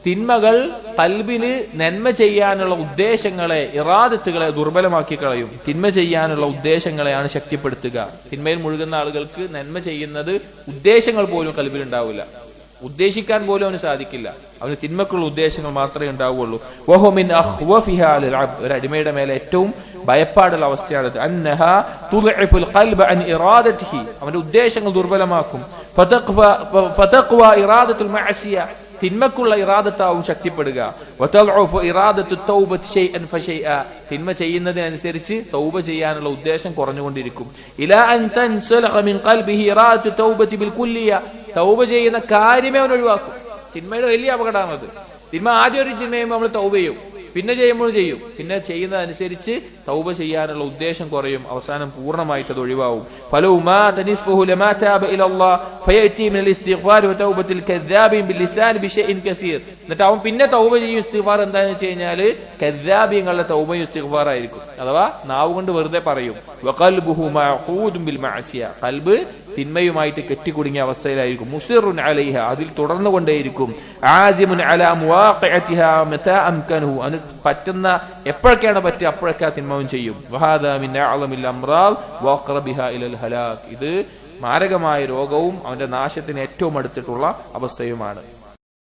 തിന്മകൾ കൽബില് നന്മ ചെയ്യാനുള്ള ഉദ്ദേശങ്ങളെ, ഇറാദത്തുകളെ ദുർബലമാക്കി കളയും. തിന്മ ചെയ്യാനുള്ള ഉദ്ദേശങ്ങളെയാണ് ശക്തിപ്പെടുത്തുക. തിന്മയിൽ മുഴുകുന്ന ആളുകൾക്ക് നന്മ ചെയ്യുന്നത് ഉദ്ദേശങ്ങൾ പോലും കൽബിൽ ഉണ്ടാവില്ല, ഉദ്ദേശിക്കാൻ പോലും അവന് സാധിക്കില്ല. അവന് തിന്മക്കുള്ള ഉദ്ദേശങ്ങൾ മാത്രമേ ഉണ്ടാവുകയുള്ളൂ. വഹുമിൻ അഖ്വഫിഹാ ലിൽ അബ്ദ്, ഒരു അടിമയുടെ മേലെ ഏറ്റവും ഭയപ്പാടുള്ള അവസ്ഥയാണത്. അന്നഹാ തുദ്ഇഫുൽ ഖൽബ അൻ ഇറാദതിഹി, അവന്റെ ഉദ്ദേശങ്ങൾ ദുർബലമാക്കും. ഫതഖ്വ ഇറാദത്തുൽ മഅസിയ, തിന്മക്കുള്ള ഇറാദത്താവും ശക്തിപ്പെടുക. വതദ്ഉഫു ഇറാദത്തു തൗബതി ശൈഅൻ ഫശൈഅ, തിന്മ ചെയ്യുന്നതിനനുസരിച്ച് തൗബ ചെയ്യാനുള്ള ഉദ്ദേശം കുറഞ്ഞുകൊണ്ടിരിക്കും. ഇലാ അൻ തൻസലഖ മിൻ ഖൽബിഹി ഇറാദത്തു തൗബതി ബിൽ കുല്ലിയ, തൗബ ചെയ്യുന്ന കാര്യമേ അവൻ ഒഴിവാക്കും. തിന്മയുടെ വലിയ അപകടമാണത്. തിന്മ ആദ്യം ഒരു തിന്മ ചെയ്യുമ്പോൾ നമ്മൾ തൗബ ചെയ്യും, പിന്നെ ചെയ്യുമ്പോൾ ചെയ്യും, പിന്നെ ചെയ്യുന്നതനുസരിച്ച് തൗബ ചെയ്യാനുള്ള ഉദ്ദേശം കുറയും, അവസാനം പൂർണ്ണമായിട്ട് അത് ഒഴിവാവും. എന്നിട്ട് അവൻ പിന്നെ തൗബ ചെയ്യും. ഇസ്തിഗ്ഫാർ എന്താണെന്ന് വെച്ച് കഴിഞ്ഞാല് കദ്ദാബീങ്ങളുടെ തൗബയും ഇസ്തിഗ്ഫാർ ആയിരിക്കും, അഥവാ നാവ് കൊണ്ട് വെറുതെ പറയും. ഖൽബ് തിന്മയുമായിട്ട് കെട്ടിക്കുടുങ്ങിയ അവസ്ഥയിലായിരിക്കും. മുസിറുൻ അലൈഹ, അതിൽ തുടർന്നുകൊണ്ടേയിരിക്കും. ആസിമുൻ അലാ മുവാഖിഅതിഹാ മതാ അംകനഹു, അതിന് പറ്റുന്ന എപ്പോഴൊക്കെയാണ് പറ്റുക അപ്പോഴൊക്കെ തിന്മവും ചെയ്യും. വഹാദാ മിൻ അഅ്ളമിൽ അംറാദ് വഅഖ്റബിഹാ ഇലൽ ഹലാക്, ഇത് മാരകമായ രോഗവും അവന്റെ നാശത്തിന് ഏറ്റവും അടുത്തിട്ടുള്ള അവസ്ഥയുമാണ്.